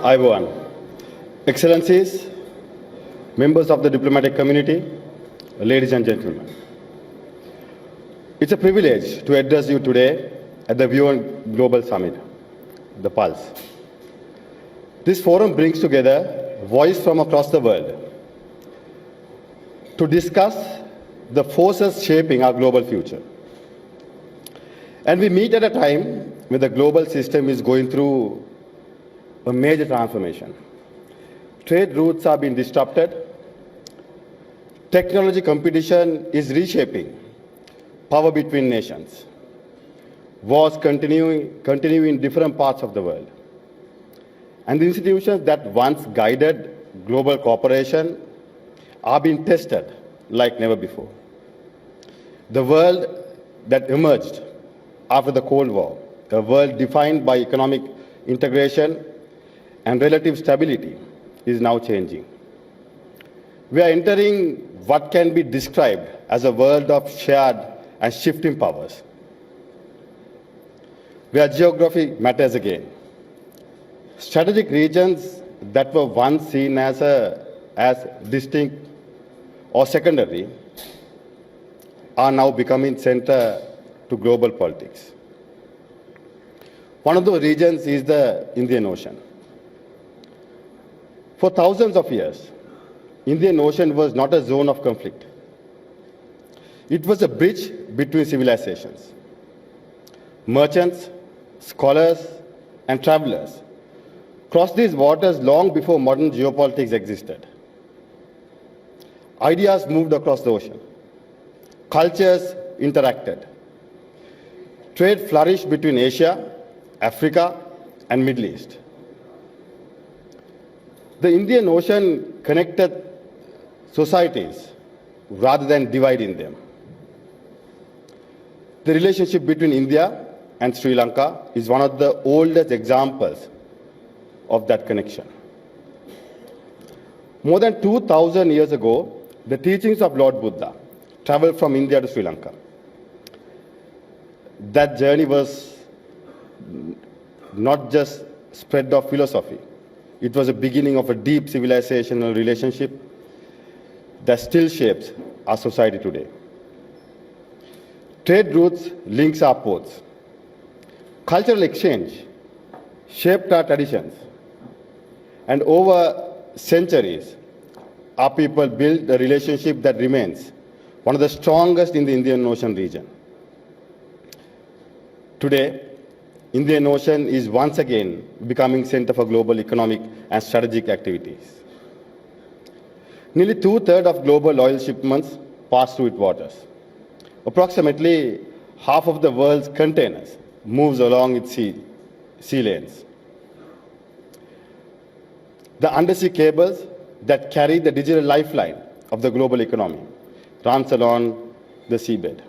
Ivan, Excellencies, members of the diplomatic community, ladies and gentlemen. It's a privilege to address you today at the UN Global Summit, the Pulse. This forum brings together voices from across the world to discuss the forces shaping our global future. And we meet at a time when the global system is going through a major transformation. Trade routes are being disrupted. Technology competition is reshaping power between nations. Wars continue in different parts of the world. And the institutions that once guided global cooperation are being tested like never before. The world that emerged after the Cold War, a world defined by economic integration and relative stability, is now changing. We are entering what can be described as a world of shared and shifting powers, where geography matters again. Strategic regions that were once seen as distinct or secondary are now becoming center to global politics. One of those regions is the Indian Ocean. For thousands of years, Indian Ocean was not a zone of conflict. It was a bridge between civilizations. Merchants, scholars, and travelers crossed these waters long before modern geopolitics existed. Ideas moved across the ocean. Cultures interacted. Trade flourished between Asia, Africa, and Middle East. The Indian Ocean connected societies rather than dividing them. The relationship between India and Sri Lanka is one of the oldest examples of that connection. More than 2,000 years ago, the teachings of Lord Buddha traveled from India to Sri Lanka. That journey was not just spread of philosophy. It was a beginning of a deep civilizational relationship that still shapes our society today. Trade routes links our ports. Cultural exchange shaped our traditions. And over centuries, our people built a relationship that remains one of the strongest in the Indian Ocean region. Today, Indian Ocean is once again becoming center for global economic and strategic activities. Nearly two-thirds of global oil shipments pass through its waters. Approximately half of the world's containers moves along its sea lanes. The undersea cables that carry the digital lifeline of the global economy runs along the seabed.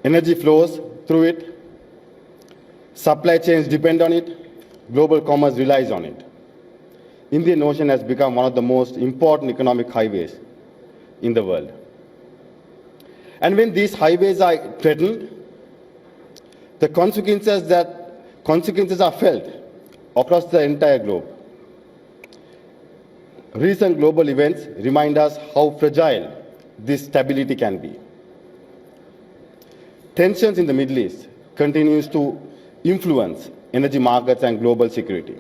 Energy flows through it. Supply chains depend on it. Global commerce relies on it. Indian Ocean has become one of the most important economic highways in the world. And when these highways are threatened, the consequences are felt across the entire globe. Recent global events remind us how fragile this stability can be. Tensions in the Middle East continues to influence energy markets and global security.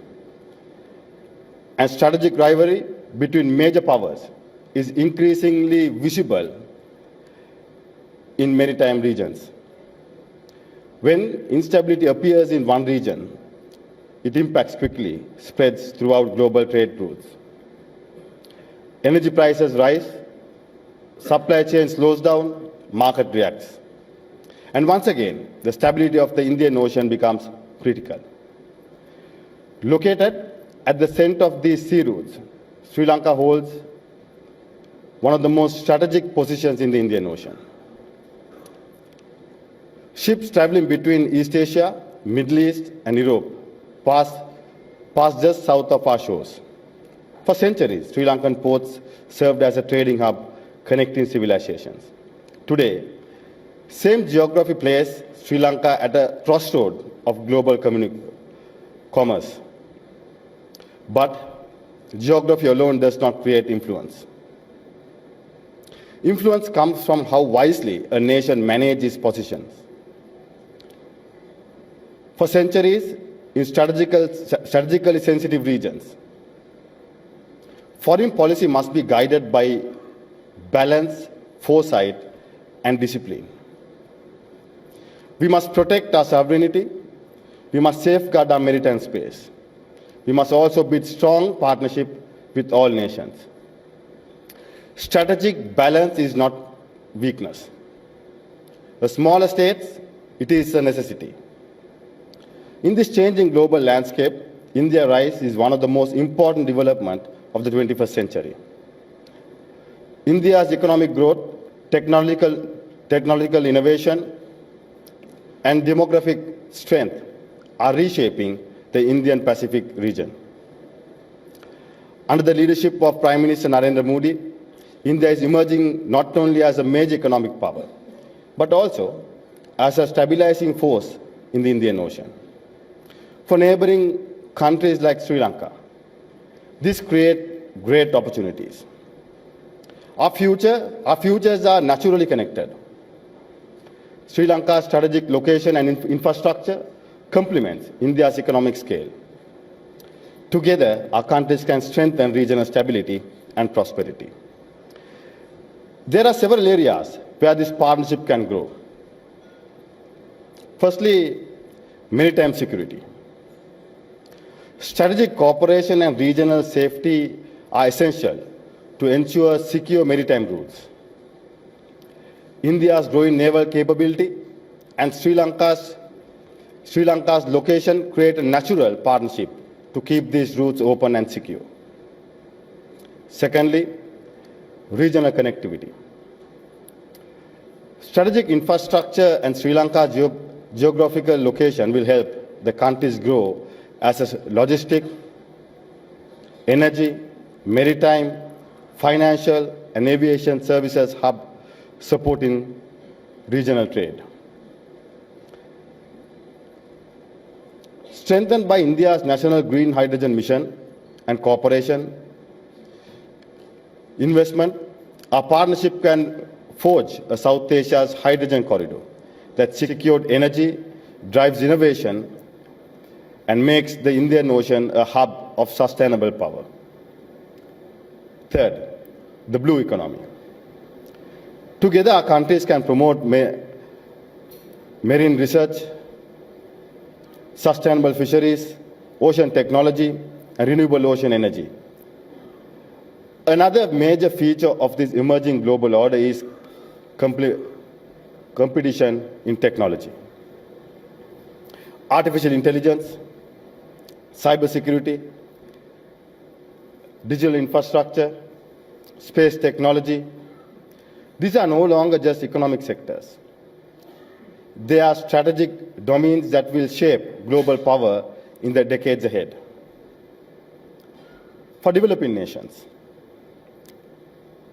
And strategic rivalry between major powers is increasingly visible in maritime regions. When instability appears in one region, it impacts quickly, spreads throughout global trade routes. Energy prices rise, supply chain slows down, market reacts. And once again, the stability of the Indian Ocean becomes critical. Located at the center of these sea routes, Sri Lanka holds one of the most strategic positions in the Indian Ocean. Ships traveling between East Asia, Middle East, and Europe pass just south of our shores. For centuries, Sri Lankan ports served as a trading hub connecting civilizations. Today, same geography places Sri Lanka at a crossroad of global commerce. But geography alone does not create influence. Influence comes from how wisely a nation manages its positions. For centuries, in strategically sensitive regions, foreign policy must be guided by balance, foresight, and discipline. We must protect our sovereignty. We must safeguard our maritime space. We must also build strong partnership with all nations. Strategic balance is not weakness. The smaller states, it is a necessity. In this changing global landscape, India's rise is one of the most important developments of the 21st century. India's economic growth, technological innovation, and demographic strength are reshaping the Indian Pacific region. Under the leadership of Prime Minister Narendra Modi, India is emerging not only as a major economic power, but also as a stabilizing force in the Indian Ocean. For neighboring countries like Sri Lanka, this creates great opportunities. Our futures are naturally connected. Sri Lanka's strategic location and infrastructure complements India's economic scale. Together, our countries can strengthen regional stability and prosperity. There are several areas where this partnership can grow. Firstly, maritime security. Strategic cooperation and regional safety are essential to ensure secure maritime routes. India's growing naval capability and Sri Lanka's location create a natural partnership to keep these routes open and secure. Secondly, regional connectivity. Strategic infrastructure and Sri Lanka's geographical location will help the countries grow as a logistic, energy, maritime, financial, and aviation services hub supporting regional trade. Strengthened by India's national green hydrogen mission and cooperation investment, our partnership can forge a South Asia's hydrogen corridor that secures energy, drives innovation, and makes the Indian Ocean a hub of sustainable power. Third, the blue economy. Together, our countries can promote marine research, sustainable fisheries, ocean technology, and renewable ocean energy. Another major feature of this emerging global order is competition in technology. Artificial intelligence, cybersecurity, digital infrastructure, space technology. These are no longer just economic sectors. They are strategic domains that will shape global power in the decades ahead. For developing nations,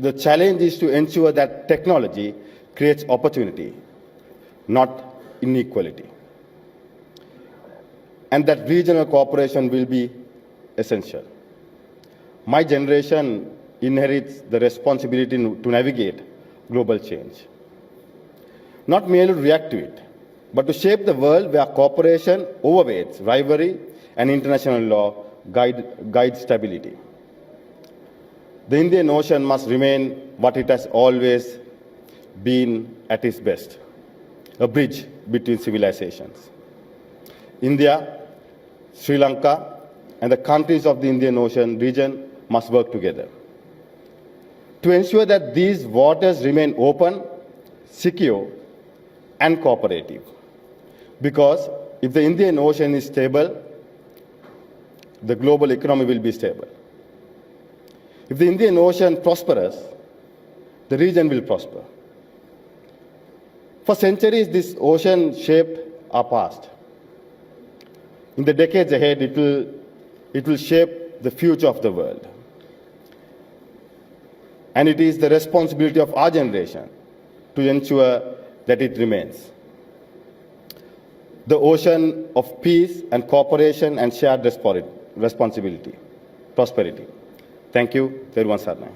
the challenge is to ensure that technology creates opportunity, not inequality, and that regional cooperation will be essential. My generation inherits the responsibility to navigate global change. Not merely to react to it, but to shape the world where cooperation overweights rivalry and international law guide stability. The Indian Ocean must remain what it has always been at its best, a bridge between civilizations. India, Sri Lanka, and the countries of the Indian Ocean region must work together to ensure that these waters remain open, secure, and cooperative. Because if the Indian Ocean is stable, the global economy will be stable. If the Indian Ocean prospers, the region will prosper. For centuries, this ocean shaped our past. In the decades ahead, it will shape the future of the world. And it is the responsibility of our generation to ensure that it remains. The ocean of peace and cooperation and shared responsibility. prosperity. Thank you. There once are now.